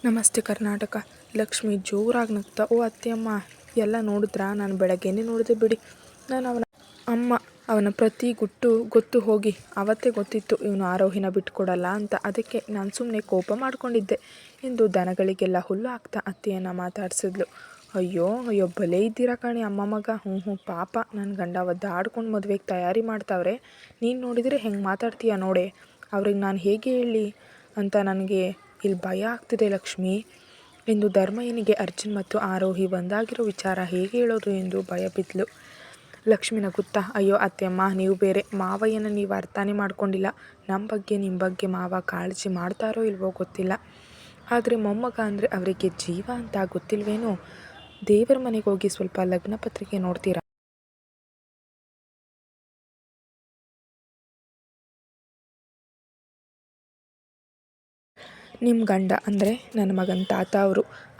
ನಮಸ್ತೆ ಕರ್ನಾಟಕ. ಲಕ್ಷ್ಮಿ ಜೋರಾಗಿ ನಗ್ತಾ, ಓ ಅತ್ತೆಯಮ್ಮ, ಎಲ್ಲ ನೋಡಿದ್ರಾ? ನಾನು ಬೆಳಗ್ಗೆನೇ ನೋಡಿದೆ ಬಿಡಿ. ನಾನು ಅವನ ಪ್ರತಿ ಗೊತ್ತು ಹೋಗಿ ಅವತ್ತೇ ಗೊತ್ತಿತ್ತು ಇವನು ಆರೋಹಿನ ಬಿಟ್ಕೊಡಲ್ಲ ಅಂತ. ಅದಕ್ಕೆ ನಾನು ಸುಮ್ಮನೆ ಕೋಪ ಮಾಡ್ಕೊಂಡಿದ್ದೆ ಎಂದು ದನಗಳಿಗೆಲ್ಲ ಹುಲ್ಲು ಹಾಕ್ತಾ ಅತ್ತೆಯನ್ನು ಮಾತಾಡ್ಸಿದ್ಲು. ಅಯ್ಯೋ ಬಲೇ ಇದ್ದೀರಾ ಕಣೆ ಅಮ್ಮ ಮಗ. ಹ್ಞೂ ಪಾಪ, ನನ್ನ ಗಂಡ ಒದ್ದಾಡ್ಕೊಂಡು ಮದುವೆಗೆ ತಯಾರಿ ಮಾಡ್ತಾವ್ರೆ. ನೀನು ನೋಡಿದರೆ ಹೆಂಗೆ ಮಾತಾಡ್ತೀಯ ನೋಡೆ. ಅವ್ರಿಗೆ ನಾನು ಹೇಗೆ ಹೇಳಿ ಅಂತ ನನಗೆ ಇಲ್ಲಿ ಭಯ ಆಗ್ತಿದೆ ಲಕ್ಷ್ಮಿ ಎಂದು ಧರ್ಮಯ್ಯನಿಗೆ ಅರ್ಜುನ್ ಮತ್ತು ಆರೋಹಿ ಒಂದಾಗಿರೋ ವಿಚಾರ ಹೇಗೆ ಹೇಳೋದು ಎಂದು ಭಯ ಬಿದ್ಲು. ಲಕ್ಷ್ಮಿ ನಗುತ್ತಾ, ಅಯ್ಯೋ ಅತ್ತೆಯಮ್ಮ, ನೀವು ಬೇರೆ. ಮಾವಯ್ಯನ ನೀವು ಅರ್ಥನೇ ಮಾಡ್ಕೊಂಡಿಲ್ಲ. ನಮ್ಮ ಬಗ್ಗೆ ನಿಮ್ಮ ಬಗ್ಗೆ ಮಾವ ಕಾಳಜಿ ಮಾಡ್ತಾರೋ ಇಲ್ವೋ ಗೊತ್ತಿಲ್ಲ, ಆದರೆ ಮೊಮ್ಮಗ ಅಂದರೆ ಅವರಿಗೆ ಜೀವ ಅಂತ ಗೊತ್ತಿಲ್ವೇನೋ. ದೇವರ ಮನೆಗೆ ಹೋಗಿ ಸ್ವಲ್ಪ ಲಗ್ನ ಪತ್ರಿಕೆ ನೋಡ್ತೀರಾ? ನಿಮ್ಮ ಗಂಡ ಅಂದರೆ ನನ್ನ ಮಗನ ತಾತ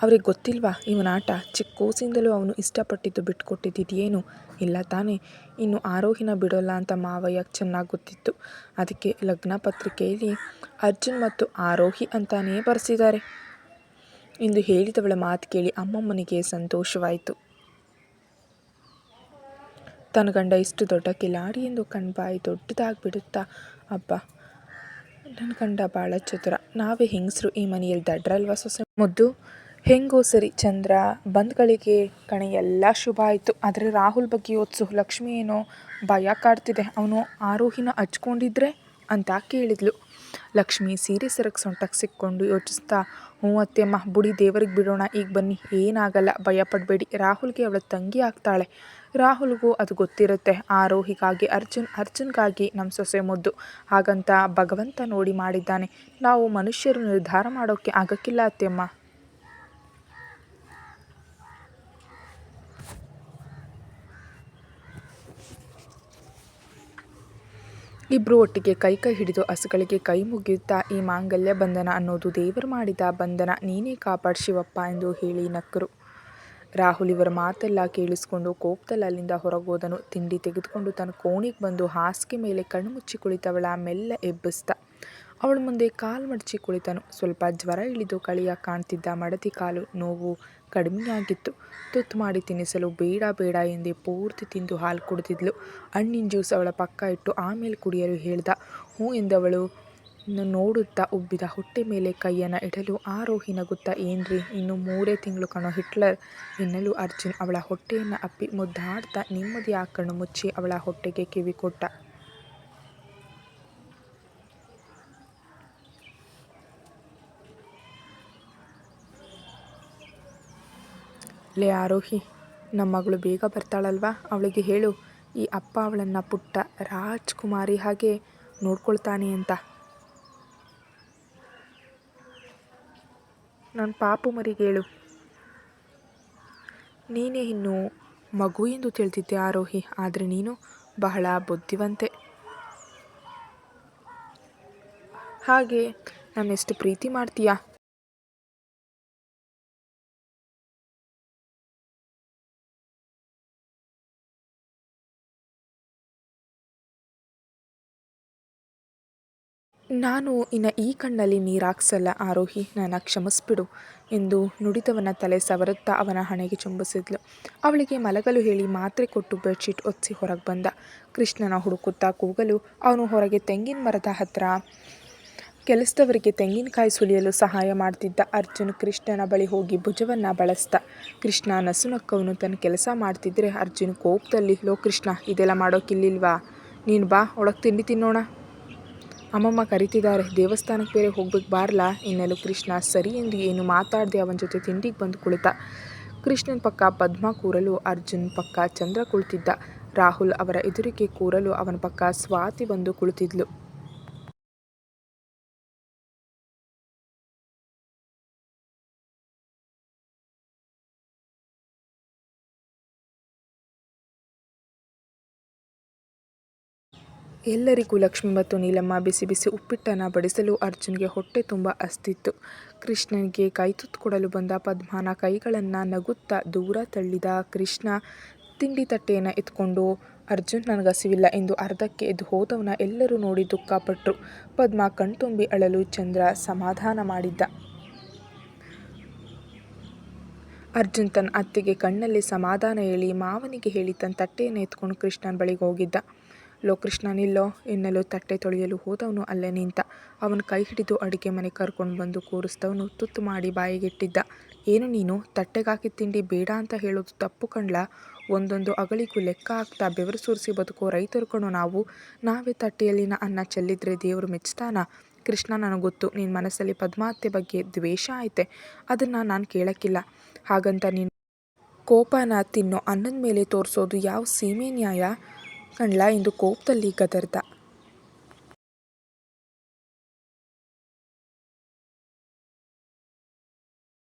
ಅವ್ರಿಗೆ ಗೊತ್ತಿಲ್ವಾ ಇವನ ಆಟ? ಚಿಕ್ಕ ಕೂಸಿಂದಲೂ ಅವನು ಇಷ್ಟಪಟ್ಟಿದ್ದು ಬಿಟ್ಕೊಟ್ಟಿದ್ದೇನು ಇಲ್ಲ ತಾನೇ. ಇನ್ನು ಆರೋಹಿನ ಬಿಡೋಲ್ಲ ಅಂತ ಮಾವಯ್ಯಗೆ ಚೆನ್ನಾಗಿ ಗೊತ್ತಿತ್ತು. ಅದಕ್ಕೆ ಲಗ್ನ ಪತ್ರಿಕೆಯಲ್ಲಿ ಅರ್ಜುನ್ ಮತ್ತು ಆರೋಹಿ ಅಂತಾನೇ ಬರೆಸಿದ್ದಾರೆ ಎಂದು ಹೇಳಿದವಳ ಮಾತು ಕೇಳಿ ಅಮ್ಮಮ್ಮನಿಗೆ ಸಂತೋಷವಾಯಿತು. ತನ್ನ ಗಂಡ ಇಷ್ಟು ದೊಡ್ಡ ಕಿಲಾಡಿ ಎಂದು ಕಣ್ಬಾಯಿ ದೊಡ್ಡದಾಗಿ ಬಿಡುತ್ತಾ, ಅಬ್ಬಾ, ನನ್ನ ಗಂಡ ಭಾಳ ಚತುರ. ನಾವೇ ಹೆಂಗಸರು ಈ ಮನೆಯಲ್ಲಿ ದಡ್ರಲ್ವ ಸೊಸೆ ಮುದ್ದು. ಹೆಂಗೋ ಸರಿ ಚಂದ್ರ ಬಂದ್ಗಳಿಗೆ ಕಣೆ ಎಲ್ಲ ಶುಭ ಆಯಿತು. ಆದರೆ ರಾಹುಲ್ ಬಗ್ಗೆ ಯೋಚಿಸು. ಲಕ್ಷ್ಮಿ ಏನೋ ಭಯ ಕಾಡ್ತಿದೆ. ಅವನು ಆರೋಹಿನ ಹಚ್ಕೊಂಡಿದ್ರೆ ಅಂತ ಕೇಳಿದ್ಲು. ಲಕ್ಷ್ಮಿ ಸೀರೆ ಸೆರಗು ಸೊಂಟಕ್ಕೆ ಸಿಕ್ಕೊಂಡು ಯೋಚಿಸ್ತಾ, ಹ್ಞೂ ಅತ್ತೆಯಮ್ಮ, ಬುಡಿ ದೇವರಿಗೆ ಬಿಡೋಣ. ಈಗ ಬನ್ನಿ, ಏನಾಗಲ್ಲ, ಭಯ ಪಡಬೇಡಿ. ರಾಹುಲ್ಗೆ ಅವಳ ತಂಗಿ ಆಗ್ತಾಳೆ. ರಾಹುಲ್ಗೂ ಅದು ಗೊತ್ತಿರುತ್ತೆ. ಆರೋಹಿಗಾಗಿ ಅರ್ಜುನ್ಗಾಗಿ ನಮ್ಮ ಸೊಸೆ ಮುದ್ದು. ಹಾಗಂತ ಭಗವಂತ ನೋಡಿ ಮಾಡಿದ್ದಾನೆ. ನಾವು ಮನುಷ್ಯರು ನಿರ್ಧಾರ ಮಾಡೋಕ್ಕೆ ಆಗಕ್ಕಿಲ್ಲ ಅತ್ತೆಯಮ್ಮ. ಇಬ್ಬರು ಒಟ್ಟಿಗೆ ಕೈ ಹಿಡಿದು ಹಸುಗಳಿಗೆ ಕೈ ಮುಗಿಯುತ್ತಾ, ಈ ಮಾಂಗಲ್ಯ ಬಂಧನ ಅನ್ನೋದು ದೇವರು ಮಾಡಿದ ಬಂಧನ, ನೀನೇ ಕಾಪಾಡು ಶಿವಪ್ಪ ಎಂದು ಹೇಳಿ ನಕ್ಕರು. ರಾಹುಲ್ ಇವರ ಮಾತೆಲ್ಲ ಕೇಳಿಸ್ಕೊಂಡು ಕೋಪದಲ್ಲಿ ಅಲ್ಲಿಂದ ಹೊರಗೋದನು. ತಿಂಡಿ ತೆಗೆದುಕೊಂಡು ತನ್ನ ಕೋಣೆಗೆ ಬಂದು ಹಾಸಿಗೆ ಮೇಲೆ ಕಣ್ಣು ಮುಚ್ಚಿ ಕುಳಿತವಳ ಮೆಲ್ಲ ಎಬ್ಬಿಸ್ದ. ಅವಳ ಮುಂದೆ ಕಾಲು ಮಡಚಿ ಕುಳಿತನು. ಸ್ವಲ್ಪ ಜ್ವರ ಇಳಿದು ಕಳಿಯಾಗಿ ಕಾಣ್ತಿದ್ದ ಮಡದಿ ಕಾಲು ನೋವು ಕಡಿಮೆಯಾಗಿತ್ತು. ತುತ್ತು ಮಾಡಿ ತಿನ್ನಿಸಲು ಬೇಡ ಎಂದೇ ಪೂರ್ತಿ ತಿಂದು ಹಾಲು ಕುಡಿದಿದ್ಲು. ಹಣ್ಣಿನ ಜ್ಯೂಸ್ ಅವಳ ಪಕ್ಕ ಇಟ್ಟು ಆಮೇಲೆ ಕುಡಿಯಲು ಹೇಳ್ದ. ಹ್ಞೂ ಎಂದವಳು ನೋಡುತ್ತಾ ಉಬ್ಬಿದ ಹೊಟ್ಟೆ ಮೇಲೆ ಕೈಯನ್ನು ಇಡಲು ಆರೋಹಿ ನಗುತ್ತಾ, ಏನ್ರಿ ಇನ್ನು 3 ತಿಂಗಳು ಕಣೋ ಹಿಟ್ಲರ್ ಎನ್ನಲು ಅರ್ಜುನ್ ಅವಳ ಹೊಟ್ಟೆಯನ್ನು ಅಪ್ಪಿ ಮುದ್ದಾಡ್ತಾ ನೆಮ್ಮದಿಯ ಕಣ್ಣು ಮುಚ್ಚಿ ಅವಳ ಹೊಟ್ಟೆಗೆ ಕಿವಿ ಕೊಟ್ಟ. ಲೇ ಆರೋಹಿ, ನಮ್ಮ ಮಗಳು ಬೇಗ ಬರ್ತಾಳಲ್ವಾ, ಅವಳಿಗೆ ಹೇಳು ಈ ಅಪ್ಪ ಅವಳನ್ನು ಪುಟ್ಟ ರಾಜ್ಕುಮಾರಿ ಹಾಗೆ ನೋಡ್ಕೊಳ್ತಾನೆ ಅಂತ. ನನ್ನ ಪಾಪು ಮರಿಗೆ ಹೇಳು. ನೀನೇ ಇನ್ನು ಮಗು ಎಂದು ತಿಳಿದಿದ್ದೆ ಆರೋಹಿ, ಆದರೆ ನೀನು ಬಹಳ ಬುದ್ಧಿವಂತೆ. ಹಾಗೆ ನನ್ನೆಷ್ಟು ಪ್ರೀತಿ ಮಾಡ್ತೀಯಾ? ನಾನು ಇನ್ನು ಈ ಕಣ್ಣಲ್ಲಿ ನೀರಾಕ್ಸಲ್ಲ ಆರೋಹಿ, ನನ್ನ ಕ್ಷಮಿಸ್ಬಿಡು ಎಂದು ನುಡಿದವನ ತಲೆ ಸವರುತ್ತಾ ಅವನ ಹಣೆಗೆ ಚುಂಬಿಸಿದ್ಲು. ಅವಳಿಗೆ ಮಲಗಲು ಹೇಳಿ ಮಾತ್ರೆ ಕೊಟ್ಟು ಬೆಡ್ಶೀಟ್ ಒತ್ತಿ ಹೊರಗೆ ಬಂದ. ಕೃಷ್ಣನ ಹುಡುಕುತ್ತಾ ಕೂಗಲು ಅವನು ಹೊರಗೆ ತೆಂಗಿನ ಮರದ ಹತ್ರ ಕೆಲಸದವರಿಗೆ ತೆಂಗಿನಕಾಯಿ ಸುಲಿಯಲು ಸಹಾಯ ಮಾಡ್ತಿದ್ದ. ಅರ್ಜುನ್ ಕೃಷ್ಣನ ಬಳಿ ಹೋಗಿ ಭುಜವನ್ನು ಬಳಸ್ದ. ಕೃಷ್ಣ ನಸುನಕ್ಕವನು ತನ್ನ ಕೆಲಸ ಮಾಡ್ತಿದ್ರೆ ಅರ್ಜುನ್ ಕೋಪದಲ್ಲಿ, ಲೋ ಕೃಷ್ಣ, ಇದೆಲ್ಲ ಮಾಡೋಕ್ಕಿಲ್ಲಿಲ್ವಾ? ನೀನು ಬಾ ಒಳಗೆ ತಿಂಡಿ ತಿನ್ನೋಣ, ಅಮ್ಮಮ್ಮ ಕರಿತಿದ್ದಾರೆ, ದೇವಸ್ಥಾನಕ್ಕೆ ಬೇರೆ ಹೋಗ್ಬೇಕು ಬಾರ್ಲಾ ಎನ್ನಲು ಕೃಷ್ಣ ಸರಿ ಎಂದು ಏನು ಮಾತಾಡದೆ ಅವನ ಜೊತೆ ತಿಂಡಿಗೆ ಬಂದು ಕುಳಿತ. ಕೃಷ್ಣನ ಪಕ್ಕ ಪದ್ಮ ಕೂರಲು ಅರ್ಜುನ್ ಪಕ್ಕ ಚಂದ್ರ ಕುಳಿತಿದ್ದ. ರಾಹುಲ್ ಅವರ ಎದುರಿಗೆ ಕೂರಲು ಅವನ ಪಕ್ಕ ಸ್ವಾತಿ ಬಂದು ಕುಳಿತಿದ್ಲು. ಎಲ್ಲರಿಗೂ ಲಕ್ಷ್ಮಿ ಮತ್ತು ನೀಲಮ್ಮ ಬಿಸಿ ಬಿಸಿ ಉಪ್ಪಿಟ್ಟನ್ನು ಬಡಿಸಲು ಅರ್ಜುನ್ಗೆ ಹೊಟ್ಟೆ ತುಂಬ ಹಸ್ತಿತ್ತು. ಕೃಷ್ಣನಿಗೆ ಕೈ ತುತ್ತು ಕೊಡಲು ಬಂದ ಪದ್ಮನ ಕೈಗಳನ್ನು ನಗುತ್ತಾ ದೂರ ತಳ್ಳಿದ ಕೃಷ್ಣ ತಿಂಡಿ ತಟ್ಟೆಯನ್ನು ಎತ್ಕೊಂಡು, ಅರ್ಜುನ್, ನನಗಸಿವಿಲ್ಲ ಎಂದು ಅರ್ಧಕ್ಕೆ ಎದ್ದು ಹೋದವನ ಎಲ್ಲರೂ ನೋಡಿ ದುಃಖಪಟ್ಟರು. ಪದ್ಮ ಕಣ್ತುಂಬಿ ಅಳಲು ಚಂದ್ರ ಸಮಾಧಾನ ಮಾಡಿದ್ದ. ಅರ್ಜುನ್ ತನ್ನ ಅತ್ತೆಗೆ ಕಣ್ಣಲ್ಲಿ ಸಮಾಧಾನ ಹೇಳಿ ಮಾವನಿಗೆ ಹೇಳಿ ತನ್ನ ತಟ್ಟೆಯನ್ನು ಎತ್ಕೊಂಡು ಕೃಷ್ಣನ ಬಳಿಗೆ ಹೋಗಿದ್ದ. ಲೋ ಕೃಷ್ಣ ನಿಲ್ಲೋ ಎನ್ನಲು ತಟ್ಟೆ ತೊಳೆಯಲು ಹೋದವನು ಅಲ್ಲೇ ನಿಂತ. ಅವನ ಕೈ ಹಿಡಿದು ಅಡುಗೆ ಮನೆ ಕರ್ಕೊಂಡು ಬಂದು ಕೂರಿಸಿದವನು ತುತ್ತು ಮಾಡಿ ಬಾಯಿಗಿಟ್ಟಿದ್ದ. ಏನು ನೀನು ತಟ್ಟೆಗಾಕಿ ತಿಂಡಿ ಬೇಡ ಅಂತ ಹೇಳೋದು ತಪ್ಪು ಕಣ್ಲ. ಒಂದೊಂದು ಅಗಳಿಗೂ ಲೆಕ್ಕ ಹಾಕ್ತಾ ಬೆವರು ಸುರಿಸಿ ಬದುಕೋ ರೈತರು ಕಣೋ ನಾವು. ನಾವೇ ತಟ್ಟೆಯಲ್ಲಿನ ಅನ್ನ ಚೆಲ್ಲಿದ್ರೆ ದೇವರು ಮೆಚ್ತಾನ? ಕೃಷ್ಣ ನನಗೆ ಗೊತ್ತು ನಿನ್ನ ಮನಸ್ಸಲ್ಲಿ ಪದ್ಮಾವತಿ ಬಗ್ಗೆ ದ್ವೇಷ ಐತೆ. ಅದನ್ನು ನಾನು ಕೇಳಕ್ಕಿಲ್ಲ. ಹಾಗಂತ ನೀನು ಕೋಪನ ತಿನ್ನೋ ಅನ್ನದ ಮೇಲೆ ತೋರಿಸೋದು ಯಾವ ಸೀಮೆ ನ್ಯಾಯ ಕಣ್ಲ ಎಂದು ಕೋಪದಲ್ಲಿ ಗದರ್ದ.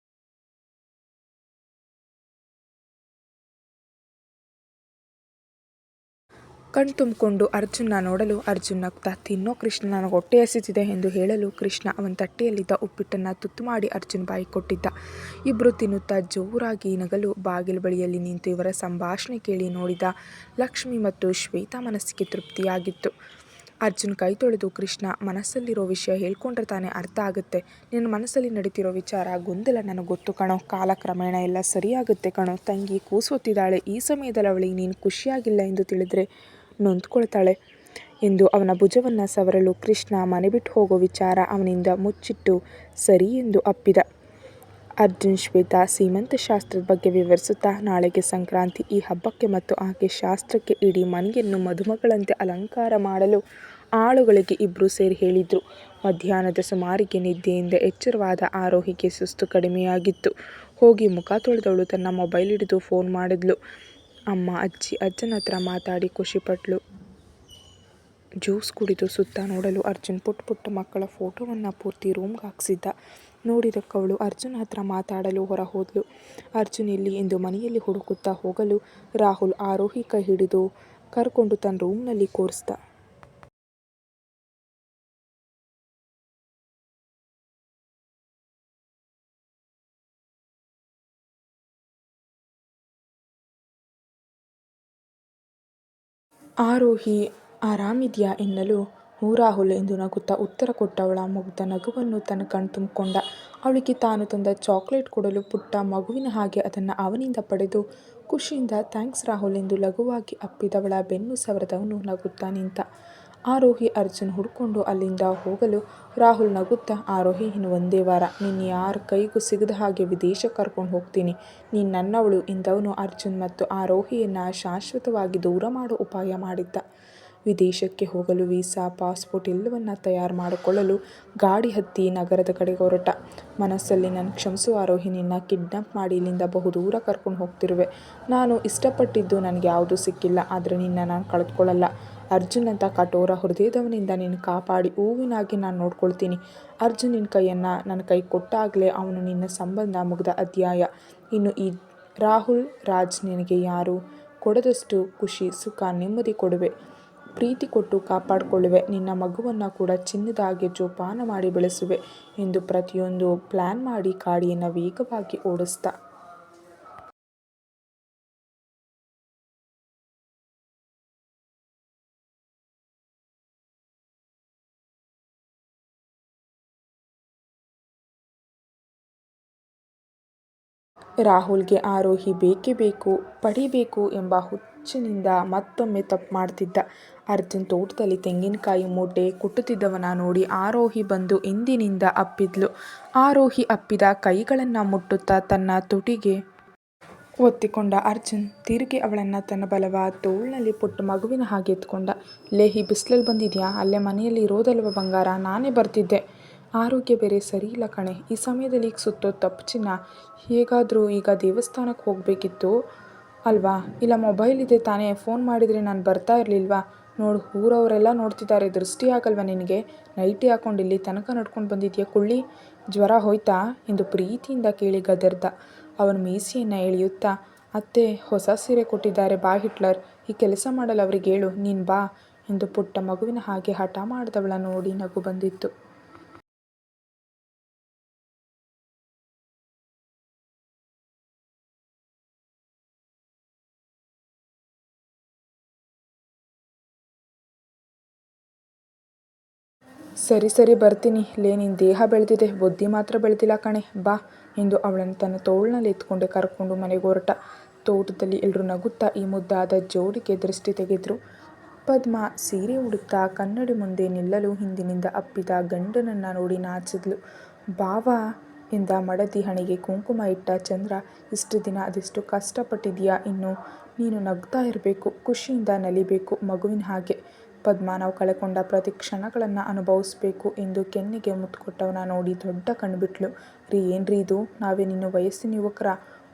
ಕಣ್ ತುಂಬಿಕೊಂಡು ಅರ್ಜುನ್ನ ನೋಡಲು ಅರ್ಜುನ್ ನಗ್ತಾ ತಿನ್ನೋ ಕೃಷ್ಣ ನನಗೆ ಹೊಟ್ಟೆ ಹಸಿತಿದೆ ಎಂದು ಹೇಳಲು ಕೃಷ್ಣ ಅವನ ತಟ್ಟೆಯಲ್ಲಿದ್ದ ಉಪ್ಪಿಟ್ಟನ್ನು ತುತ್ತು ಮಾಡಿ ಅರ್ಜುನ್ ಬಾಯಿ ಕೊಟ್ಟಿದ್ದ. ಇಬ್ಬರು ತಿನ್ನುತ್ತಾ ಜೋರಾಗಿ ನಗಲು ಬಾಗಿಲು ಬಳಿಯಲ್ಲಿ ನಿಂತು ಇವರ ಸಂಭಾಷಣೆ ಕೇಳಿ ನೋಡಿದ ಲಕ್ಷ್ಮಿ ಮತ್ತು ಶ್ವೇತಾ ಮನಸ್ಸಿಗೆ ತೃಪ್ತಿಯಾಗಿತ್ತು. ಅರ್ಜುನ್ ಕೈ ತೊಳೆದು ಕೃಷ್ಣ ಮನಸ್ಸಲ್ಲಿರೋ ವಿಷಯ ಹೇಳ್ಕೊಂಡ್ರೆ ತಾನೇ ಅರ್ಥ ಆಗುತ್ತೆ. ನಿನ್ನ ಮನಸ್ಸಲ್ಲಿ ನಡೀತಿರೋ ವಿಚಾರ ಗೊಂದಲ ನನಗೆ ಗೊತ್ತು ಕಣೋ. ಕಾಲಕ್ರಮೇಣ ಎಲ್ಲ ಸರಿಯಾಗುತ್ತೆ ಕಣೋ. ತಂಗಿ ಕೂಸೊತ್ತಿದ್ದಾಳೆ. ಈ ಸಮಯದಲ್ಲಿ ಅವಳಿಗೆ ನೀನು ಖುಷಿಯಾಗಿಲ್ಲ ಎಂದು ತಿಳಿದ್ರೆ ನೊಂದ್ಕೊಳ್ತಾಳೆ ಎಂದು ಅವನ ಭುಜವನ್ನು ಸವರಲು ಕೃಷ್ಣ ಮನೆ ಬಿಟ್ಟು ಹೋಗೋ ವಿಚಾರ ಅವನಿಂದ ಮುಚ್ಚಿಟ್ಟು ಸರಿ ಎಂದು ಅಪ್ಪಿದ. ಅರ್ಜುನ್ ಶ್ವೇತಾ ಸೀಮಂತ ಶಾಸ್ತ್ರದ ಬಗ್ಗೆ ವಿವರಿಸುತ್ತಾ ನಾಳೆಗೆ ಸಂಕ್ರಾಂತಿ. ಈ ಹಬ್ಬಕ್ಕೆ ಮತ್ತು ಆಕೆ ಶಾಸ್ತ್ರಕ್ಕೆ ಇಡೀ ಮನೆಯನ್ನು ಮದುಮಗಳಂತೆ ಅಲಂಕಾರ ಮಾಡಲು ಆಳುಗಳಿಗೆ ಇಬ್ಬರು ಸೇರಿ ಹೇಳಿದ್ರು. ಮಧ್ಯಾಹ್ನದ ಸುಮಾರಿಗೆ ನಿದ್ದೆಯಿಂದ ಎಚ್ಚರವಾದ ಆರೋಹಿಗೆ ಸುಸ್ತು ಕಡಿಮೆಯಾಗಿತ್ತು. ಹೋಗಿ ಮುಖ ತೊಳೆದವಳು ತನ್ನ ಮೊಬೈಲ್ ಹಿಡಿದು ಫೋನ್ ಮಾಡಿದ್ಲು. ಅಮ್ಮ ಅಜ್ಜಿ ಅಜ್ಜನ ಹತ್ರ ಮಾತಾಡಿ ಖುಷಿಪಟ್ಲು. ಜ್ಯೂಸ್ ಕುಡಿದು ಸುತ್ತ ನೋಡಲು ಅರ್ಜುನ್ ಪುಟ್ಟ ಪುಟ್ಟ ಮಕ್ಕಳ ಫೋಟೋವನ್ನು ಪೂರ್ತಿ ರೂಮ್ಗೆ ಹಾಕ್ಸಿದ್ದ. ನೋಡಿದಕ್ಕವಳು ಅರ್ಜುನ್ ಹತ್ರ ಮಾತಾಡಲು ಹೊರ ಹೋದ್ಲು. ಅರ್ಜುನ್ ಎಲ್ಲಿ ಎಂದು ಮನೆಯಲ್ಲಿ ಹುಡುಕುತ್ತಾ ಹೋಗಲು ರಾಹುಲ್ ಆರೋಹಿ ಕೈ ಹಿಡಿದು ಕರ್ಕೊಂಡು ತನ್ನ ರೂಮ್ನಲ್ಲಿ ಕೂರಿಸ್ದ. ಆರೋಹಿ ಆರಾಮಿದ್ಯಾ ಎನ್ನಲು ಹ್ಞೂ ರಾಹುಲ್ ಎಂದು ನಗುತ್ತಾ ಉತ್ತರ ಕೊಟ್ಟವಳ ಮುಗ್ಧ ನಗುವನ್ನು ತನ್ನ ಕಣ್ತುಂಬಿಕೊಂಡ. ಅವಳಿಗೆ ತಾನು ತಂದ ಚಾಕ್ಲೇಟ್ ಕೊಡಲು ಪುಟ್ಟ ಮಗುವಿನ ಹಾಗೆ ಅದನ್ನು ಅವನಿಂದ ಪಡೆದು ಖುಷಿಯಿಂದ ಥ್ಯಾಂಕ್ಸ್ ರಾಹುಲ್ ಎಂದು ಲಘುವಾಗಿ ಅಪ್ಪಿದವಳ ಬೆನ್ನು ಸವರದವನು ನಗುತ್ತಾ ನಿಂತ. ಆರೋಹಿ ಅರ್ಜುನ್ ಹುಡ್ಕೊಂಡು ಅಲ್ಲಿಂದ ಹೋಗಲು ರಾಹುಲ್ ನಗುತ್ತಾ ಆರೋಹಿ ಇನ್ನು ಒಂದೇ ವಾರ ನಿನ್ನ ಯಾರ ಕೈಗೂ ಸಿಗದ ಹಾಗೆ ವಿದೇಶಕ್ಕೆ ಕರ್ಕೊಂಡು ಹೋಗ್ತೀನಿ. ನೀನು ನನ್ನವಳು ಎಂದವನು ಅರ್ಜುನ್ ಮತ್ತು ಆರೋಹಿಯನ್ನು ಶಾಶ್ವತವಾಗಿ ದೂರ ಮಾಡೋ ಉಪಾಯ ಮಾಡಿದ್ದ. ವಿದೇಶಕ್ಕೆ ಹೋಗಲು ವೀಸಾ ಪಾಸ್ಪೋರ್ಟ್ ಎಲ್ಲವನ್ನ ತಯಾರು ಮಾಡಿಕೊಳ್ಳಲು ಗಾಡಿ ಹತ್ತಿ ನಗರದ ಕಡೆಗೆ ಹೊರಟ. ಮನಸ್ಸಲ್ಲಿ ನನ್ನ ಕ್ಷಮಿಸು ಆರೋಹಿ, ನಿನ್ನ ಕಿಡ್ನಾಪ್ ಮಾಡಿ ಇಲ್ಲಿಂದ ಬಹುದೂರ ಕರ್ಕೊಂಡು ಹೋಗ್ತಿರುವೆ. ನಾನು ಇಷ್ಟಪಟ್ಟಿದ್ದು ನನಗೆ ಯಾವುದೂ ಸಿಕ್ಕಿಲ್ಲ, ಆದರೆ ನಿನ್ನ ನಾನು ಕಳೆದುಕೊಳ್ಳಲ್ಲ. ಅರ್ಜುನ್ ಅಂತ ಕಠೋರ ಹೃದಯದವನಿಂದ ನಿನ್ನ ಕಾಪಾಡಿ ಹೂವಿನಾಗಿ ನಾನು ನೋಡ್ಕೊಳ್ತೀನಿ. ಅರ್ಜುನ್ ನಿನ್ನ ಕೈಯನ್ನು ನನ್ನ ಕೈ ಕೊಟ್ಟಾಗಲೇ ಅವನು ನಿನ್ನ ಸಂಬಂಧ ಮುಗಿದ ಅಧ್ಯಾಯ. ಇನ್ನು ಈ ರಾಹುಲ್ ರಾಜ್ ನಿನಗೆ ಯಾರು ಕೊಡದಷ್ಟು ಖುಷಿ ಸುಖ ನೆಮ್ಮದಿ ಕೊಡುವೆ, ಪ್ರೀತಿ ಕೊಟ್ಟು ಕಾಪಾಡಿಕೊಳ್ಳುವೆ. ನಿನ್ನ ಮಗುವನ್ನು ಕೂಡ ಚಿನ್ನದ ಹಾಗೆ ಜೋಪಾನ ಮಾಡಿ ಬೆಳೆಸುವೆ ಎಂದು ಪ್ರತಿಯೊಂದು ಪ್ಲ್ಯಾನ್ ಮಾಡಿ ಗಾಡಿಯನ್ನು ವೇಗವಾಗಿ ಓಡಿಸ್ದ. ರಾಹುಲ್ಗೆ ಆರೋಹಿ ಬೇಕೇ ಬೇಕು, ಪಡಿಬೇಕು ಎಂಬ ಹುಚ್ಚಿನಿಂದ ಮತ್ತೊಮ್ಮೆ ತಪ್ಪು ಮಾಡ್ತಿದ್ದ. ಅರ್ಜುನ್ ತೋಟದಲ್ಲಿ ತೆಂಗಿನಕಾಯಿ ಮೂಟೆ ಕುಟ್ಟುತ್ತಿದ್ದವನ ನೋಡಿ ಆರೋಹಿ ಬಂದು ಹಿಂದಿನಿಂದ ಅಪ್ಪಿದ್ಲು. ಆರೋಹಿ ಅಪ್ಪಿದ ಕೈಗಳನ್ನು ಮುಟ್ಟುತ್ತಾ ತನ್ನ ತುಟಿಗೆ ಒತ್ತಿಕೊಂಡ ಅರ್ಜುನ್ ತಿರುಗಿ ಅವಳನ್ನು ತನ್ನ ಬಲವಾದ ತೋಳಿನಲ್ಲಿ ಪುಟ್ಟ ಮಗುವಿನ ಹಾಗೆ ಎತ್ಕೊಂಡ. ಲೇಹಿ ಬಿಸಿಲಲ್ಲಿ ಬಂದಿದ್ಯಾ? ಅಲ್ಲೇ ಮನೆಯಲ್ಲಿ ಇರೋದಲ್ವ ಬಂಗಾರ, ನಾನೇ ಬರ್ತಿದ್ದೆ. ಆರೋಗ್ಯ ಬೇರೆ ಸರಿ ಇಲ್ಲ ಕಣೆ, ಈ ಸಮಯದಲ್ಲಿ ಈಗ ಸುತ್ತೋದು ತಪ್ಪು ಚಿನ್ನ. ಹೇಗಾದರೂ ಈಗ ದೇವಸ್ಥಾನಕ್ಕೆ ಹೋಗಬೇಕಿತ್ತು ಅಲ್ವಾ? ಇಲ್ಲ ಮೊಬೈಲ್ ಇದೆ ತಾನೇ, ಫೋನ್ ಮಾಡಿದರೆ ನಾನು ಬರ್ತಾ ಇರಲಿಲ್ವಾ? ನೋಡು ಊರವರೆಲ್ಲ ನೋಡ್ತಿದ್ದಾರೆ, ದೃಷ್ಟಿ ಆಗಲ್ವಾ ನಿನಗೆ? ನೈಟಿ ಹಾಕೊಂಡು ಇಲ್ಲಿ ತನಕ ನಡ್ಕೊಂಡು ಬಂದಿದ್ಯಾ ಕುಳ್ಳಿ, ಜ್ವರ ಹೋಯ್ತಾ ಎಂದು ಪ್ರೀತಿಯಿಂದ ಕೇಳಿ ಗದರ್ದ. ಅವನ ಮೀಸೆಯನ್ನು ಎಳೆಯುತ್ತಾ ಅತ್ತೆ ಹೊಸ ಸೀರೆ ಕೊಟ್ಟಿದ್ದಾರೆ ಬಾ ಹಿಟ್ಲರ್, ಈ ಕೆಲಸ ಮಾಡಲು ಅವ್ರಿಗೆ ಹೇಳು, ನೀನು ಬಾ ಎಂದು ಪುಟ್ಟ ಮಗುವಿನ ಹಾಗೆ ಹಠ ಮಾಡಿದವಳ ನೋಡಿ ನಗು ಬಂದಿತ್ತು. ಸರಿ ಸರಿ ಬರ್ತೀನಿ. ಲೇ, ನಿನ್ನ ದೇಹ ಬೆಳೆದಿದೆ, ಬುದ್ಧಿ ಮಾತ್ರ ಬೆಳೆದಿಲ್ಲ ಕಣೆ, ಬಾ ಎಂದು ಅವಳನ್ನು ತನ್ನ ತೋಳಿನಲ್ಲಿ ಎತ್ಕೊಂಡು ಕರ್ಕೊಂಡು ಮನೆಗೆ ಹೊರಟ. ತೋಟದಲ್ಲಿ ಎಲ್ಲರೂ ನಗುತ್ತಾ ಈ ಮುದ್ದಾದ ಜೋಡಿಗೆ ದೃಷ್ಟಿ ತೆಗೆದ್ರು. ಪದ್ಮ ಸೀರೆ ಉಡುತ್ತಾ ಕನ್ನಡಿ ಮುಂದೆ ನಿಲ್ಲಲು ಹಿಂದಿನಿಂದ ಅಪ್ಪಿದ ಗಂಡನನ್ನು ನೋಡಿ ನಾಚಿದ್ಲು. ಭಾವ ಎಂದ ಮಡದಿ ಹಣೆಗೆ ಕುಂಕುಮ ಇಟ್ಟ ಚಂದ್ರ. ಇಷ್ಟು ದಿನ ಅದೆಷ್ಟು ಕಷ್ಟಪಟ್ಟಿದೀಯಾ, ಇನ್ನು ನೀನು ನಗ್ತಾ ಇರಬೇಕು, ಖುಷಿಯಿಂದ ನಲಿಬೇಕು, ಮಗುವಿನ ಹಾಗೆ. ಪದ್ಮ ನಾವು ಕಳೆಕೊಂಡ ಪ್ರತಿ ಕ್ಷಣಗಳನ್ನು ಅನುಭವಿಸ್ಬೇಕು ಎಂದು ಕೆನ್ನೆಗೆ ಮುತ್ತುಕೊಟ್ಟವನ ನೋಡಿ ದೊಡ್ಡ ಕಣ್ಬಿಟ್ಲು. ರೀ, ಏನ್ರಿ ಇದು, ನಾವೇನಿನ್ನು ವಯಸ್ಸಿನ ಯುವಕರ?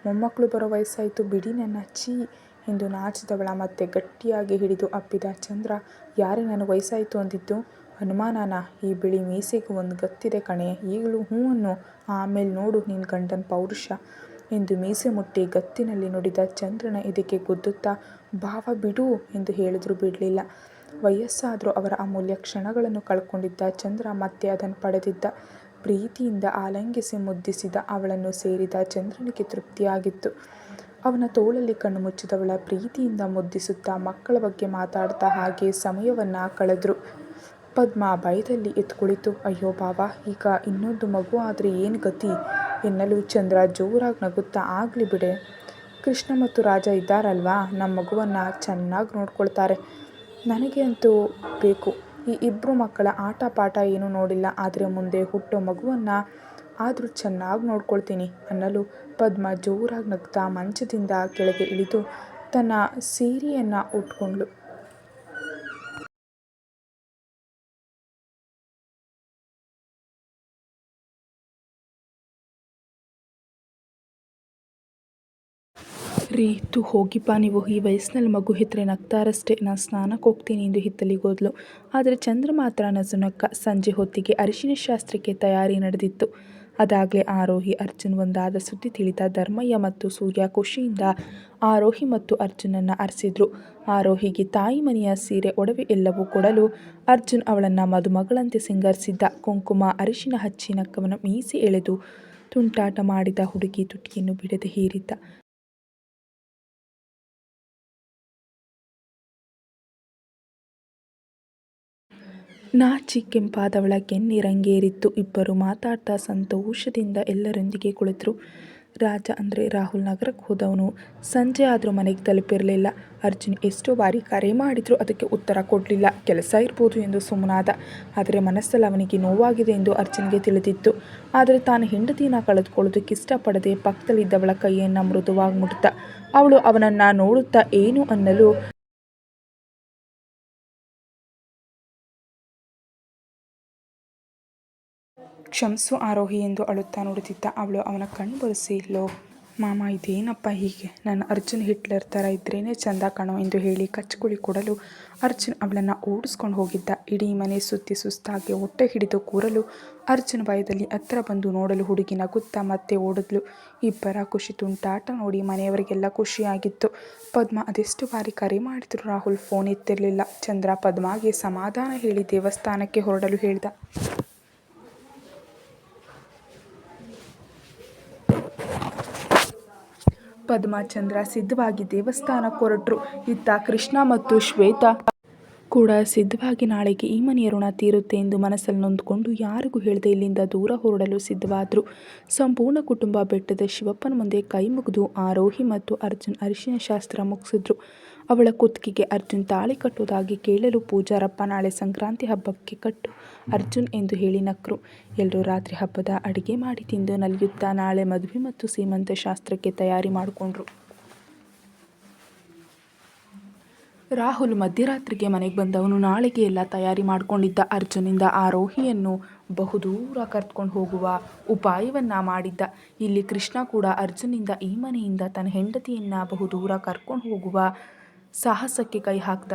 ಮೊಮ್ಮಕ್ಕಳು ಬರೋ ವಯಸ್ಸಾಯಿತು ಬಿಡಿ ನನ್ನ, ಛೀ ಎಂದು ನಾಚಿದವಳ ಮತ್ತೆ ಗಟ್ಟಿಯಾಗಿ ಹಿಡಿದು ಅಪ್ಪಿದ ಚಂದ್ರ. ಯಾರೇ ನನಗೆ ವಯಸ್ಸಾಯಿತು ಅಂದಿದ್ದು? ಅನುಮಾನನಾ? ಈ ಬಿಳಿ ಮೀಸೆಗೂ ಒಂದು ಗತ್ತಿದೆ ಕಣೆ, ಈಗಲೂ ಹ್ಞೂ ಅನ್ನು, ಆಮೇಲೆ ನೋಡು ನಿನ್ನ ಗಂಡನ ಪೌರುಷ ಎಂದು ಮೀಸೆ ಮುಟ್ಟಿ ಗತ್ತಿನಲ್ಲಿ ನುಡಿದ ಚಂದ್ರನ ಎದೆಗೆ ಗುದ್ದುತ್ತಾ. ಭಾವ ಬಿಡು ಎಂದು ಹೇಳಿದ್ರು ಬಿಡಲಿಲ್ಲ. ವಯಸ್ಸಾದರೂ ಅವರ ಅಮೂಲ್ಯ ಕ್ಷಣಗಳನ್ನು ಕಳ್ಕೊಂಡಿದ್ದ ಚಂದ್ರ ಮತ್ತೆ ಅದನ್ನು ಪಡೆದಿದ್ದ. ಪ್ರೀತಿಯಿಂದ ಆಲಂಗಿಸಿ ಮುದ್ದಿಸಿದ ಅವಳನ್ನು ಸೇರಿದ ಚಂದ್ರನಿಗೆ ತೃಪ್ತಿಯಾಗಿತ್ತು. ಅವನ ತೋಳಲ್ಲಿ ಕಣ್ಣು ಮುಚ್ಚಿದವಳ ಪ್ರೀತಿಯಿಂದ ಮುದ್ದಿಸುತ್ತಾ ಮಕ್ಕಳ ಬಗ್ಗೆ ಮಾತಾಡ್ತಾ ಹಾಗೆ ಸಮಯವನ್ನು ಕಳೆದ್ರು. ಪದ್ಮ ಭಯದಲ್ಲಿ ಎತ್ಕುಳಿತು. ಅಯ್ಯೋ ಭಾವ, ಈಗ ಇನ್ನೊಂದು ಮಗು ಆದರೆ ಏನು ಗತಿ ಎನ್ನಲು ಚಂದ್ರ ಜೋರಾಗಿ ನಗುತ್ತಾ, ಆಗಲಿ ಬಿಡೆ, ಕೃಷ್ಣ ಮತ್ತು ರಾಜ ಇದ್ದಾರಲ್ವಾ, ನಮ್ಮ ಮಗುವನ್ನು ಚೆನ್ನಾಗಿ ನೋಡ್ಕೊಳ್ತಾರೆ. ನನಗೆ ಅಂತೂ ಬೇಕು. ಈ ಇಬ್ಬರು ಮಕ್ಕಳ ಆಟ ಪಾಠ ಏನೂ ನೋಡಿಲ್ಲ, ಆದರೆ ಮುಂದೆ ಹುಟ್ಟೋ ಮಗುವನ್ನು ಆದರೂ ಚೆನ್ನಾಗಿ ನೋಡ್ಕೊಳ್ತೀನಿ ಅನ್ನಲು ಪದ್ಮ ಜೋರಾಗಿ ನಗ್ತಾ ಮಂಚದಿಂದ ಕೆಳಗೆ ಇಳಿದು ತನ್ನ ಸೀರೆಯನ್ನು ಉಟ್ಕೊಂಡ್ಳು. ರೀ, ಹೋಗಿಪ್ಪ ನೀವು, ಈ ವಯಸ್ಸಿನಲ್ಲಿ ಮಗು ಹೆತ್ತರೆ ನಗ್ತಾರಷ್ಟೇ, ನಾನು ಸ್ನಾನಕ್ಕೆ ಹೋಗ್ತೀನಿ ಎಂದು ಹಿತ್ತಲಿಗೋದ್ಲು. ಆದರೆ ಚಂದ್ರ ಮಾತ್ರ ನಸುನಕ್ಕ. ಸಂಜೆ ಹೊತ್ತಿಗೆ ಅರಿಶಿನ ಶಾಸ್ತ್ರಕ್ಕೆ ತಯಾರಿ ನಡೆದಿತ್ತು. ಅದಾಗಲೇ ಆರೋಹಿ ಅರ್ಜುನ್ ಒಂದಾದ ಸುದ್ದಿ ತಿಳಿದ ಧರ್ಮಯ್ಯ ಮತ್ತು ಸೂರ್ಯ ಖುಷಿಯಿಂದ ಆರೋಹಿ ಮತ್ತು ಅರ್ಜುನನ್ನು ಅರಸಿದ್ರು. ಆರೋಹಿಗೆ ತಾಯಿ ಮನೆಯ ಸೀರೆ ಒಡವೆ ಎಲ್ಲವೂ ಕೊಡಲು ಅರ್ಜುನ್ ಅವಳನ್ನು ಮದುಮಗಳಂತೆ ಸಿಂಗರಿಸಿದ್ದ. ಕುಂಕುಮ ಅರಿಶಿನ ಹಚ್ಚಿ ನಕ್ಕವನ ಮೀಸೆ ಎಳೆದು ತುಂಟಾಟ ಮಾಡಿದ ಹುಡುಗಿ ತುಟಿಯನ್ನು ಬಿಡದೆ ಹೀರಿದ್ದ. ನಾಚಿ ಕೆಂಪಾದವಳ ಕೆನ್ನೆ ರಂಗೇರಿತ್ತು. ಇಬ್ಬರು ಮಾತಾಡ್ತಾ ಸಂತೋಷದಿಂದ ಎಲ್ಲರೊಂದಿಗೆ ಕುಳಿತರು. ರಾಜ ಅಂದರೆ ರಾಹುಲ್ ನಗರಕ್ಕೆ ಹೋದವನು ಸಂಜೆ ಆದರೂ ಮನೆಗೆ ತಲುಪಿರಲಿಲ್ಲ. ಅರ್ಜುನ್ ಎಷ್ಟೋ ಬಾರಿ ಕರೆ ಮಾಡಿದರೂ ಅದಕ್ಕೆ ಉತ್ತರ ಕೊಡಲಿಲ್ಲ. ಕೆಲಸ ಇರ್ಬೋದು ಎಂದು ಸುಮ್ಮನಾದ. ಆದರೆ ಮನಸ್ಸಲ್ಲಿ ಅವನಿಗೆ ನೋವಾಗಿದೆ ಎಂದು ಅರ್ಜುನ್ಗೆ ತಿಳಿದಿತ್ತು. ಆದರೆ ತಾನು ಹೆಂಡತಿಯನ್ನು ಕಳೆದುಕೊಳ್ಳೋದಕ್ಕೆ ಇಷ್ಟಪಡದೆ ಪಕ್ಕದಲ್ಲಿದ್ದವಳ ಕೈಯನ್ನು ಮೃದುವಾಗಿ ಮುಟ್ಟ. ಅವಳು ಅವನನ್ನು ನೋಡುತ್ತಾ ಏನು ಅನ್ನಲು ಕ್ಷಮಿಸು ಆರೋಹಿ ಎಂದು ಅಳುತ್ತಾ ನೋಡುತ್ತಿದ್ದ. ಅವಳು ಅವನ ಕಣ್ಣು ಬರೆಸಿ, ಲೋ ಮಾಮ, ಇದೇನಪ್ಪ ಹೀಗೆ, ನನ್ನ ಅರ್ಜುನ್ ಹಿಟ್ಲರ್ ಥರ ಇದ್ರೇನೆ ಚಂದ ಕಣೋ ಎಂದು ಹೇಳಿ ಕಚ್ಕುಳಿ ಕೊಡಲು ಅರ್ಜುನ್ ಅವಳನ್ನು ಓಡಿಸ್ಕೊಂಡು ಹೋಗಿದ್ದ. ಇಡೀ ಮನೆ ಸುತ್ತಿ ಸುಸ್ತಾಗಿ ಹೊಟ್ಟೆ ಹಿಡಿದು ಕೂರಲು ಅರ್ಜುನ್ ಭಯದಲ್ಲಿ ಹತ್ತಿರ ಬಂದು ನೋಡಲು ಹುಡುಗಿ ನಗುತ್ತಾ ಮತ್ತೆ ಓಡಿದ್ಲು. ಇಬ್ಬರ ಖುಷಿ ತುಂಟಾಟ ನೋಡಿ ಮನೆಯವರಿಗೆಲ್ಲ ಖುಷಿಯಾಗಿತ್ತು. ಪದ್ಮ ಅದೆಷ್ಟು ಬಾರಿ ಕರೆ ಮಾಡಿದ್ರು ರಾಹುಲ್ ಫೋನ್ ಎತ್ತಿರಲಿಲ್ಲ. ಚಂದ್ರ ಪದ್ಮಗೆ ಸಮಾಧಾನ ಹೇಳಿ ದೇವಸ್ಥಾನಕ್ಕೆ ಹೊರಡಲು ಹೇಳಿದ. ಪದ್ಮ ಚಂದ್ರ ಸಿದ್ಧವಾಗಿ ದೇವಸ್ಥಾನಕ್ಕೆ ಹೊರಟರು. ಇತ್ತ ಕೃಷ್ಣ ಮತ್ತು ಶ್ವೇತಾ ಕೂಡ ಸಿದ್ಧವಾಗಿ ನಾಳೆಗೆ ಈ ಮನೆಯ ಋಣ ತೀರುತ್ತೆ ಎಂದು ಮನಸ್ಸಲ್ಲಿ ನೊಂದುಕೊಂಡು ಯಾರಿಗೂ ಹೇಳದೆ ಇಲ್ಲಿಂದ ದೂರ ಹೊರಡಲು ಸಿದ್ಧವಾದರು. ಸಂಪೂರ್ಣ ಕುಟುಂಬ ಬೆಟ್ಟದ ಶಿವಪ್ಪನ ಮುಂದೆ ಕೈ ಮುಗಿದು ಆರೋಹಿ ಮತ್ತು ಅರ್ಜುನ್ ಅರಿಶಿನ ಶಾಸ್ತ್ರ ಮುಗಿಸಿದ್ರು. ಅವಳ ಕುತ್ತಿಗೆಗೆ ಅರ್ಜುನ್ ತಾಳಿ ಕಟ್ಟುವುದಾಗಿ ಕೇಳಲು ಪೂಜಾರಪ್ಪ ನಾಳೆ ಸಂಕ್ರಾಂತಿ ಹಬ್ಬಕ್ಕೆ ಕಟ್ಟು ಅರ್ಜುನ್ ಎಂದು ಹೇಳಿ ನಕ್ಕರು. ಎಲ್ಲರೂ ರಾತ್ರಿ ಹಬ್ಬದ ಅಡುಗೆ ಮಾಡಿ ತಿಂದು ನಲಿಯುತ್ತಾ ನಾಳೆ ಮದುವೆ ಮತ್ತು ಸೀಮಂತ ಶಾಸ್ತ್ರಕ್ಕೆ ತಯಾರಿ ಮಾಡಿಕೊಂಡ್ರು. ರಾಹುಲ್ ಮಧ್ಯರಾತ್ರಿಗೆ ಮನೆಗೆ ಬಂದವನು ನಾಳೆಗೆ ಎಲ್ಲ ತಯಾರಿ ಮಾಡಿಕೊಂಡಿದ್ದ. ಅರ್ಜುನಿಂದ ಆರೋಹಿಯನ್ನು ಬಹುದೂರ ಕರ್ಕೊಂಡು ಹೋಗುವ ಉಪಾಯವನ್ನು ಮಾಡಿದ್ದ. ಇಲ್ಲಿ ಕೃಷ್ಣ ಕೂಡ ಅರ್ಜುನಿಂದ ಈ ಮನೆಯಿಂದ ತನ್ನ ಹೆಂಡತಿಯನ್ನು ಬಹುದೂರ ಕರ್ಕೊಂಡು ಹೋಗುವ ಸಾಹಸಕ್ಕೆ ಕೈ ಹಾಕ್ದ.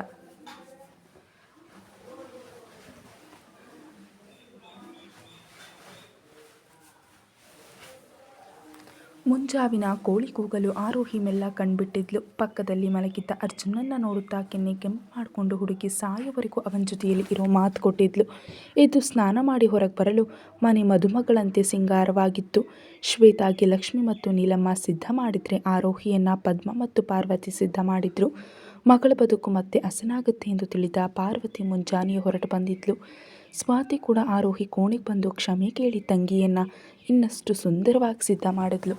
ಮುಂಜಾವಿನ ಕೋಳಿ ಕೂಗಲು ಆರೋಹಿ ಮೆಲ್ಲ ಕಣ್ಬಿಟ್ಟಿದ್ಲು. ಪಕ್ಕದಲ್ಲಿ ಮಲಗಿದ್ದ ಅರ್ಜುನನ್ನು ನೋಡುತ್ತಾ ಕೆನ್ನೆ ಕೆಂಪು ಮಾಡಿಕೊಂಡು ಹುಡುಗಿ ಸಾಯೋವರೆಗೂ ಅವನ ಜೊತೆಯಲ್ಲಿ ಇರೋ ಮಾತು ಕೊಟ್ಟಿದ್ಲು. ಎದ್ದು ಸ್ನಾನ ಮಾಡಿ ಹೊರಗೆ ಬರಲು ಮನೆ ಮದುಮಗಳಂತೆ ಸಿಂಗಾರವಾಗಿತ್ತು. ಶ್ವೇತಾಗೆ ಲಕ್ಷ್ಮಿ ಮತ್ತು ನೀಲಮ್ಮ ಸಿದ್ಧ ಮಾಡಿದರೆ ಆರೋಹಿಯನ್ನು ಪದ್ಮ ಮತ್ತು ಪಾರ್ವತಿ ಸಿದ್ಧ ಮಾಡಿದ್ರು. ಮಗಳ ಬದುಕು ಮತ್ತೆ ಹಸನಾಗುತ್ತೆ ಎಂದು ತಿಳಿದ ಪಾರ್ವತಿ ಮುಂಜಾನೆಯೇ ಹೊರಟು ಬಂದಿದ್ಲು. ಸ್ವಾತಿ ಕೂಡ ಆರೋಹಿ ಕೋಣೆಗೆ ಬಂದು ಕ್ಷಮೆ ಕೇಳಿ ತಂಗಿಯನ್ನು ಇನ್ನಷ್ಟು ಸುಂದರವಾಗಿ ಸಿದ್ಧ ಮಾಡಿದ್ಲು.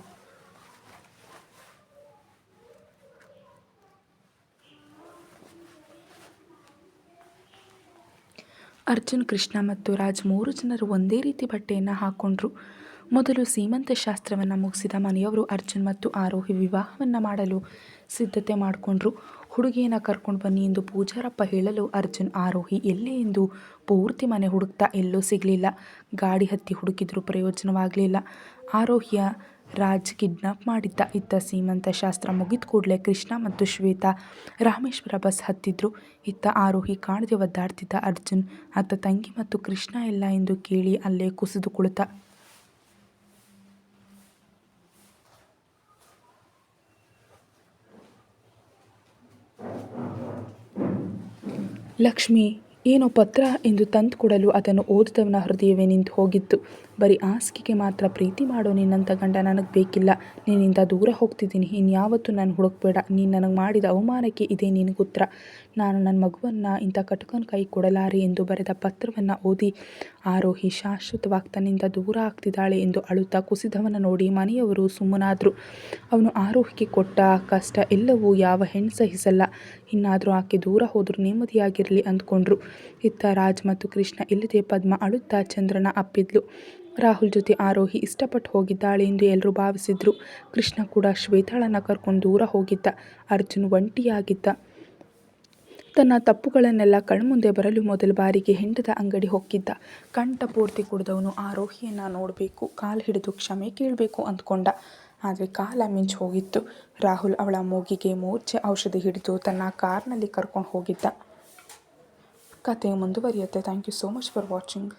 ಅರ್ಜುನ್, ಕೃಷ್ಣ ಮತ್ತು ರಾಜ್ 3 ಜನರು ಒಂದೇ ರೀತಿ ಬಟ್ಟೆಯನ್ನು ಹಾಕ್ಕೊಂಡ್ರು. ಮೊದಲು ಸೀಮಂತ ಶಾಸ್ತ್ರವನ್ನು ಮುಗಿಸಿದ ಮನೆಯವರು ಅರ್ಜುನ್ ಮತ್ತು ಆರೋಹಿ ವಿವಾಹವನ್ನು ಮಾಡಲು ಸಿದ್ಧತೆ ಮಾಡಿಕೊಂಡ್ರು. ಹುಡುಗಿಯನ್ನು ಕರ್ಕೊಂಡು ಬನ್ನಿ ಎಂದು ಪೂಜಾರಪ್ಪ ಹೇಳಲು ಅರ್ಜುನ್ ಆರೋಹಿ ಎಲ್ಲೇ ಎಂದು ಪೂರ್ತಿ ಮನೆ ಹುಡುಕ್ತಾ ಎಲ್ಲೂ ಸಿಗಲಿಲ್ಲ. ಗಾಡಿ ಹತ್ತಿ ಹುಡುಕಿದ್ರೂ ಪ್ರಯೋಜನವಾಗಲಿಲ್ಲ. ಆರೋಹಿಯ ರಾಜ್ ಕಿಡ್ನಾಪ್ ಮಾಡಿದ್ದ. ಇತ್ತ ಸೀಮಂತ ಶಾಸ್ತ್ರ ಮುಗಿದ ಕೂಡಲೇ ಕೃಷ್ಣ ಮತ್ತು ಶ್ವೇತಾ ರಾಮೇಶ್ವರ ಬಸ್ ಹತ್ತಿದ್ರು. ಇತ್ತ ಆರೋಹಿ ಕಾಣದೆ ಒದ್ದಾಡ್ತಿದ್ದ ಅರ್ಜುನ್ ಅತ್ತ ತಂಗಿ ಮತ್ತು ಕೃಷ್ಣ ಎಲ್ಲ ಎಂದು ಕೇಳಿ ಅಲ್ಲೇ ಕುಸಿದು ಕುಳಿತ. ಲಕ್ಷ್ಮಿ ಏನೋ ಪತ್ರ ಎಂದು ತಂದು ಕೊಡಲು ಅದನ್ನು ಓದಿದವನ ಹೃದಯವೇ ನಿಂತು ಹೋಗಿತ್ತು. ಬರೀ ಹಾಸಿಗೆಗೆ ಮಾತ್ರ ಪ್ರೀತಿ ಮಾಡೋ ನಿನ್ನಂಥ ಗಂಡ ನನಗೆ ಬೇಕಿಲ್ಲ. ನಿನ್ನಿಂದ ದೂರ ಹೋಗ್ತಿದ್ದೀನಿ. ಇನ್ಯಾವತ್ತೂ ನಾನು ಹುಡುಕಬೇಡ. ನೀನು ನನಗೆ ಮಾಡಿದ ಅವಮಾನಕ್ಕೆ ಇದೇ ನಿನಗುತ್ತರ. ನಾನು ನನ್ನ ಮಗುವನ್ನು ಇಂಥ ಕಟುಕನ ಕೈ ಕೊಡಲಾರೆ ಎಂದು ಬರೆದ ಪತ್ರವನ್ನು ಓದಿ ಆರೋಹಿ ಶಾಶ್ವತವಾಗಿ ತನ್ನಿಂದ ದೂರ ಆಗ್ತಿದ್ದಾಳೆ ಎಂದು ಅಳುತ್ತಾ ಕುಸಿದವನ ನೋಡಿ ಮನೆಯವರು ಸುಮ್ಮನಾದರು. ಅವನು ಆರೋಹಿಗೆ ಕೊಟ್ಟ ಕಷ್ಟ ಎಲ್ಲವೂ ಯಾವ ಹೆಣ್ಣು ಸಹಿಸಲ್ಲ. ಇನ್ನಾದರೂ ಆಕೆ ದೂರ ಹೋದರೂ ನೆಮ್ಮದಿಯಾಗಿರಲಿ ಅಂದ್ಕೊಂಡ್ರು. ಇತ್ತ ರಾಜ್ ಮತ್ತು ಕೃಷ್ಣ ಇಲ್ಲದೆ ಪದ್ಮ ಅಳುತ್ತಾ ಚಂದ್ರನ ಅಪ್ಪಿದ್ಲು. ರಾಹುಲ್ ಜೊತೆ ಆರೋಹಿ ಇಷ್ಟಪಟ್ಟು ಹೋಗಿದ್ದಾಳೆ ಎಂದು ಎಲ್ಲರೂ ಭಾವಿಸಿದ್ರು. ಕೃಷ್ಣ ಕೂಡ ಶ್ವೇತಾಳನ್ನು ಕರ್ಕೊಂಡು ದೂರ ಹೋಗಿದ್ದ. ಅರ್ಜುನ್ ಒಂಟಿಯಾಗಿದ್ದ. ತನ್ನ ತಪ್ಪುಗಳನ್ನೆಲ್ಲ ಕಣ್ಮುಂದೆ ಬರಲು ಮೊದಲ ಬಾರಿಗೆ ಹೆಂಡದ ಅಂಗಡಿ ಹೊಕ್ಕಿದ್ದ. ಕಂಠ ಪೂರ್ತಿ ಕುಡಿದವನು ಆರೋಹಿಯನ್ನು ನೋಡಬೇಕು, ಕಾಲು ಹಿಡಿದು ಕ್ಷಮೆ ಕೇಳಬೇಕು ಅಂದ್ಕೊಂಡ. ಆದರೆ ಕಾಲ ಮಿಂಚು ಹೋಗಿತ್ತು. ರಾಹುಲ್ ಅವಳ ಮೂಗಿಗೆ ಮೂರ್ಛೆ ಔಷಧಿ ಹಿಡಿದು ತನ್ನ ಕಾರ್ನಲ್ಲಿ ಕರ್ಕೊಂಡು ಹೋಗಿದ್ದ. ಕತೆ ಮುಂದುವರಿಯುತ್ತೆ. Thank you so much for watching.